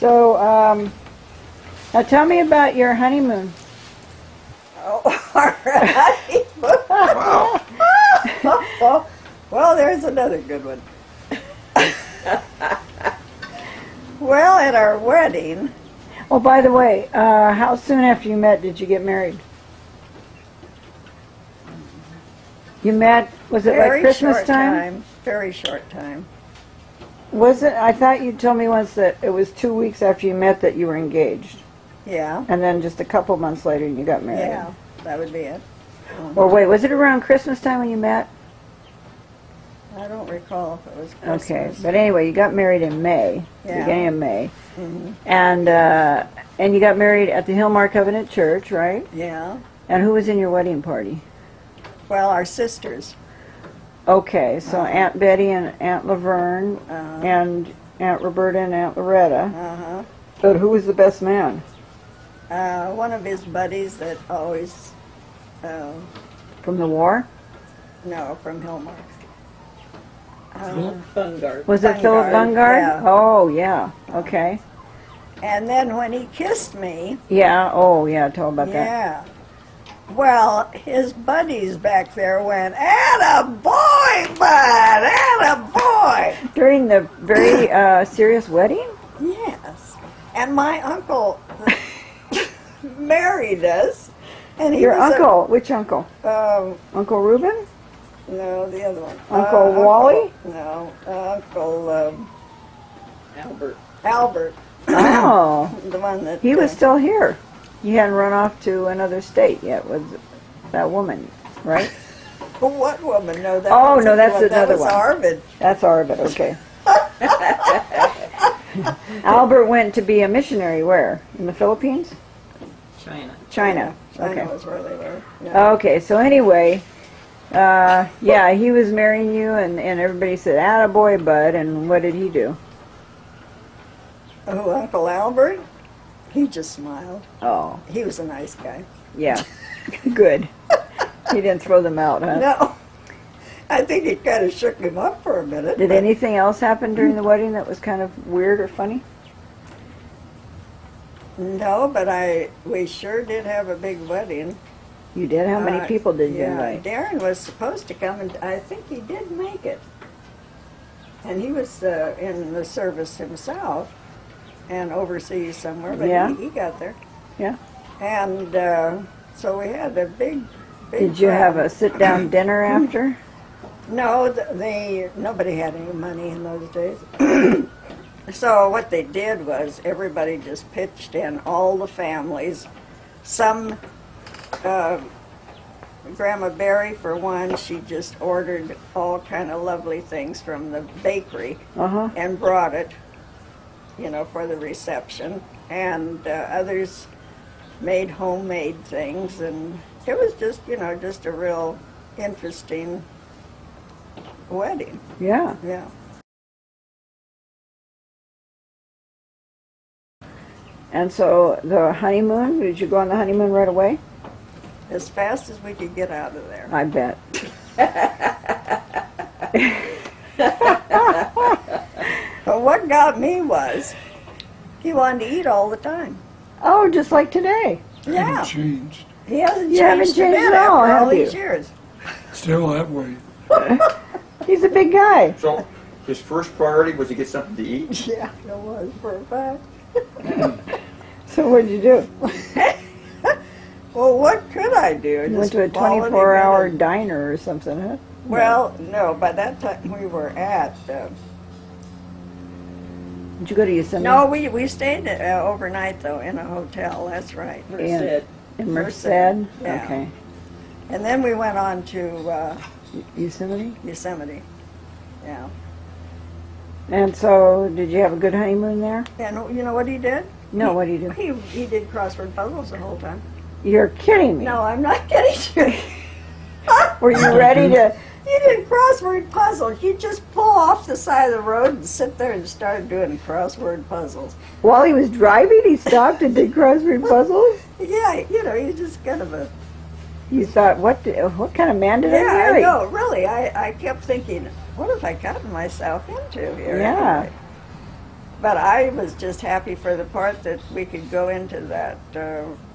So, now tell me about your honeymoon. Oh, our honeymoon. Wow. Well, there's another good one. Well, at our wedding. Oh, by the way, how soon after you met did you get married? You met, was it like Christmas time? Very short time. Was it? I thought you told me once that it was 2 weeks after you met that you were engaged. Yeah. And then just a couple months later you got married. Yeah, that would be it. Or wait, was it around Christmas time when you met? I don't recall if it was Christmas. Okay, but anyway, you got married in May, beginning of May. And you got married at the Hillmar Covenant Church, right? Yeah. And who was in your wedding party? Well, our sisters. Okay, so Aunt Betty and Aunt Laverne and Aunt Roberta and Aunt Loretta. But who was the best man? One of his buddies that always... From the war? No, from Hillmar. Bungard. Was it Philip Bungard? Yeah. Oh, yeah. Okay. And then when he kissed me... Yeah, oh, yeah, tell about that. Yeah. Well, his buddies back there went, "Atta boy, bud! Atta boy!" During the very serious wedding? Yes. And my uncle married us. And he Your was uncle? Which uncle? Uncle Reuben? No, the other one. Uncle Wally? No, Uncle Albert. Albert. Oh. The one that... He was still here. You hadn't run off to another state yet with that woman, right? What woman? No, that Oh, was no, that's one. another That was one. Arvid. That's Arvid, okay. Albert went to be a missionary where? In the Philippines? China. China. China Okay. was where they were. Yeah. Okay, so anyway, yeah, he was marrying you, and everybody said, "Attaboy, bud," and what did he do? Oh, Uncle Albert? He just smiled. Oh, He was a nice guy. yeah, good. He didn't throw them out, huh? No. I think it kind of shook him up for a minute. Did anything else happen during the wedding that was kind of weird or funny? No, but we sure did have a big wedding. You did? How many people did you invite? Darren was supposed to come, and I think he did make it. And he was in the service himself and overseas somewhere, but Yeah. he got there. Yeah. And so we had a big Did you have a sit-down dinner after? No, nobody had any money in those days. So what they did was everybody just pitched in, all the families. Some, Grandma Barry, for one, she just ordered all kind of lovely things from the bakery and brought it, for the reception. And others made homemade things, and it was just, just a real interesting wedding. Yeah. Yeah. And so the honeymoon, did you go on the honeymoon right away? As fast as we could get out of there. I bet. But what got me was he wanted to eat all the time. Oh, just like today. Yeah. Haven't changed. He hasn't You changed, haven't a changed bit at all, after all have you? these years. Still that way. He's a big guy. So his first priority was to get something to eat? Yeah, it was for a fact. So what'd you do? Well, what could I do? You went Just to a follow him 24-hour in. diner or something, huh? Well, no, by that time we were at... Did you go to Yosemite? no, we stayed overnight, though, in a hotel. That's right. Merced. In Merced? Merced, yeah. Okay. And then we went on to Yosemite? Yosemite. Yeah. And so, did you have a good honeymoon there? And you know what he did? No, what do you do? He did crossword puzzles the whole time. You're kidding me. No, I'm not kidding you. Were you ready to... He did crossword puzzles. You just pull off the side of the road and sit there and start doing crossword puzzles. While he was driving, he stopped and did crossword puzzles? Yeah, he's just kind of a... You thought, what kind of man did I Yeah, marry? I know, really. I kept thinking, what have I gotten myself into here? Yeah. Anyway? But I was just happy for the part that we could go into that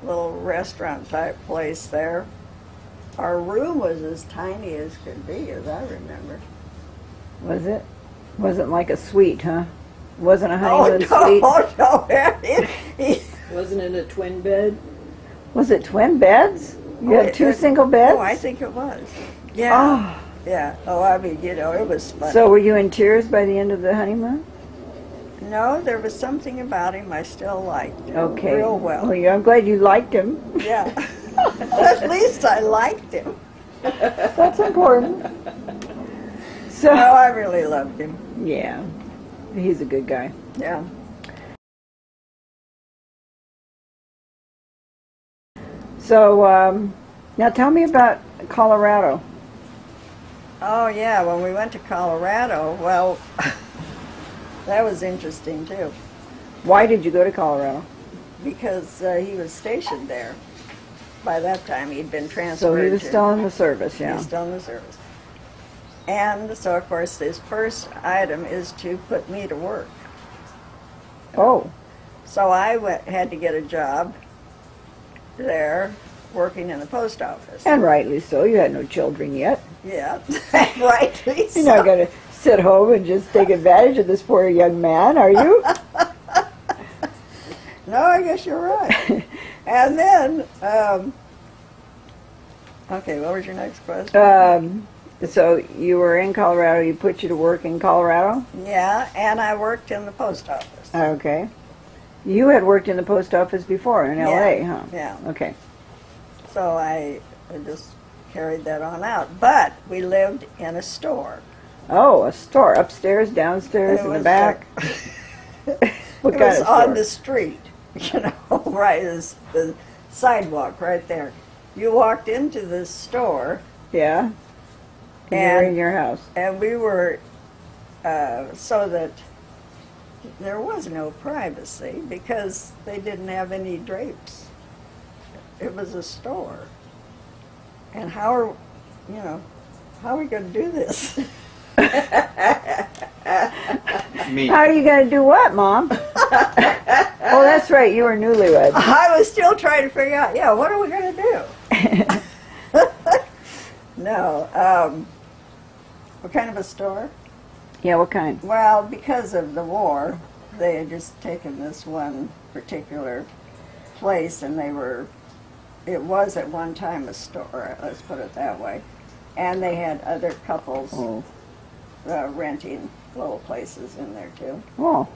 little restaurant type place there. Our room was as tiny as could be, as I remember. Was it? Wasn't like a suite, huh? Wasn't a honeymoon suite? Oh, no. Wasn't it a twin bed? Was it twin beds? You had two single beds? Oh, I think it was. Yeah. Oh. Yeah. Oh, I mean, you know, it was funny. So were you in tears by the end of the honeymoon? No, there was something about him I still liked. Okay. Real well. Well, I'm glad you liked him. Yeah. At least I liked him. That's important. So, No, I really loved him. yeah, he's a good guy. Yeah. So, now tell me about Colorado. Oh, yeah, when we went to Colorado, well, that was interesting, too, Why did you go to Colorado? because he was stationed there. By that time, he'd been transferred. So he was to- still in the service, He yeah. was still in the service. And so, of course, his first item is to put me to work. Oh, So I had to get a job there working in the post office. and rightly so. You had no children yet. Yeah, rightly so. You're not going to sit home and just take advantage of this poor young man, are you? No, I guess you're right. And then, okay, what was your next question? So you were in Colorado. You put you to work in Colorado? Yeah, and I worked in the post office. Okay. You had worked in the post office before in L.A., huh? Yeah. Okay. So I just carried that on out. But we lived in a store. Oh, a store. Upstairs, downstairs, It in the was, back? What It kind was of on store? the street, you know, right, the sidewalk right there. You walked into the store, Yeah? You were And- in your house. and we were, so that there was no privacy because they didn't have any drapes. It was a store. And how are we going to do this? Me. How are you going to do what, Mom? Oh, that's right. You were newlywed. I was still trying to figure out, what are we going to do? No. What kind of a store? Yeah, what kind? Well, because of the war, they had just taken this one particular place, and it was at one time a store, let's put it that way. And they had other couples Oh. renting little places in there, too. Oh.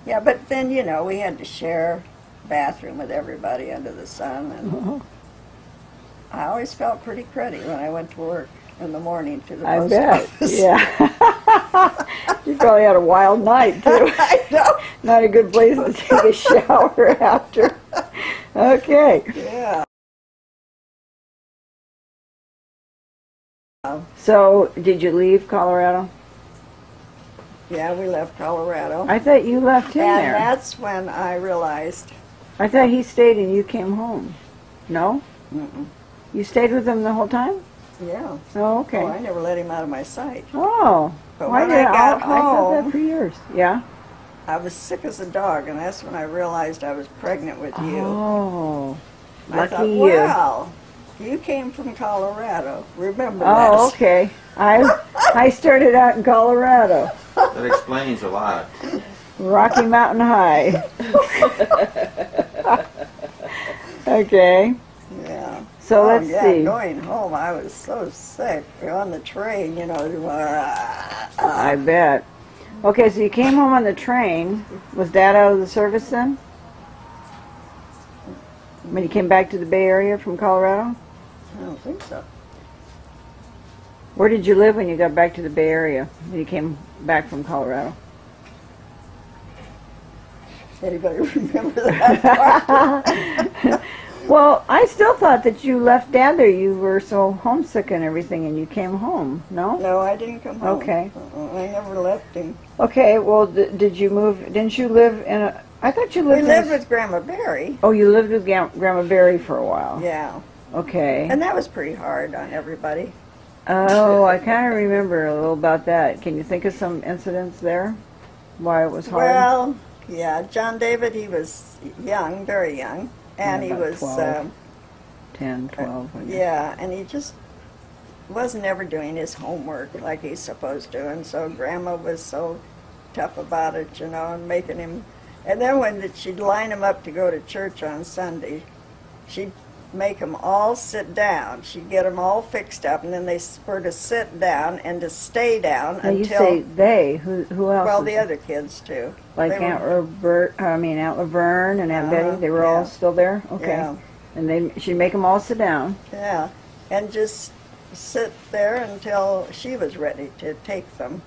Yeah, but then, we had to share a bathroom with everybody under the sun, and I always felt pretty cruddy when I went to work in the morning to the I post bet. office. Yeah. You probably had a wild night, too. I know. Not a good place to take a shower after. Okay. Yeah. So, did you leave Colorado? Yeah, we left Colorado. I thought you left him And there. that's when I realized, I thought he stayed and you came home. No? mm-mm. You stayed with him the whole time? Yeah. Oh, okay. Oh, I never let him out of my sight. Oh. But Why when did I got I thought that home- for years. Yeah? I was sick as a dog, and that's when I realized I was pregnant with you. Oh. I Lucky thought, you. well, you came from Colorado. Remember Oh, this. okay. I started out in Colorado. That explains a lot. Rocky Mountain High. Okay. Yeah. So Oh, let's yeah, see. going home, I was so sick. On the train, I bet. Okay, so you came home on the train. Was Dad out of the service then? When you came back to the Bay Area from Colorado? I don't think so. Where did you live when you got back to the Bay Area? When you came back from Colorado? Anybody remember that? Well, I still thought that you left Dad there. You were so homesick and everything, and you came home. No? No, I didn't come home. Okay. I never left him. Okay. Well, did you move? Didn't you live in a? I thought you We lived. lived in a, with Grandma Barry. Oh, you lived with Grandma Barry for a while. Yeah. Okay. And that was pretty hard on everybody. Oh, I kind of remember a little about that. Can you think of some incidents there? Why it was hard? Well, yeah, John David, he was young, very young, and Yeah, he about was 12. 10, 12. I guess. yeah, and he just wasn't ever doing his homework like he's supposed to, and so Grandma was so tough about it, you know, and making him. And then when she'd line him up to go to church on Sunday, she'd make them all sit down. She'd get them all fixed up, and then they were to sit down and to stay down Now until. you say they. Who else? Well, is the it? other kids too. Like They Aunt were- Aunt Laverne and Aunt Betty. They were all yeah. still there. Okay. Yeah. And she'd make them all sit down. Yeah, and just sit there until she was ready to take them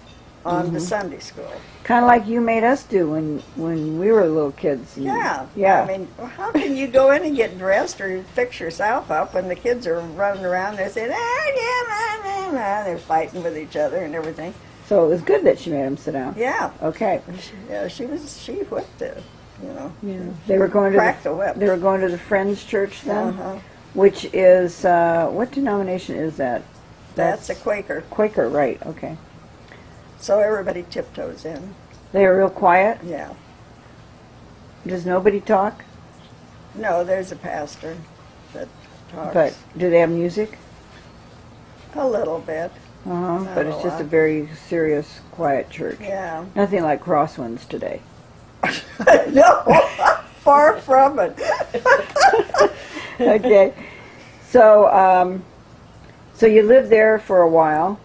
on to Sunday school. Kind of like you made us do when we were little kids. And- Yeah. Yeah. I mean, how can you go in and get dressed or fix yourself up when the kids are running around there saying, they're fighting with each other and everything. So it was good that she made them sit down. Yeah. Okay. She whipped it, you know. Yeah. They were going to Cracked the whip. They were going to the Friends Church then, Uh-huh. which is what denomination is that? That's a Quaker. Quaker, right? Okay. So everybody tiptoes in. They are real quiet. Yeah. Does nobody talk? No, there's a pastor that talks But do they have music? a little bit. But it's a just a lot. very serious, quiet church. Yeah. Nothing like Crosswinds today. No, far from it. Okay. So, so you lived there for a while,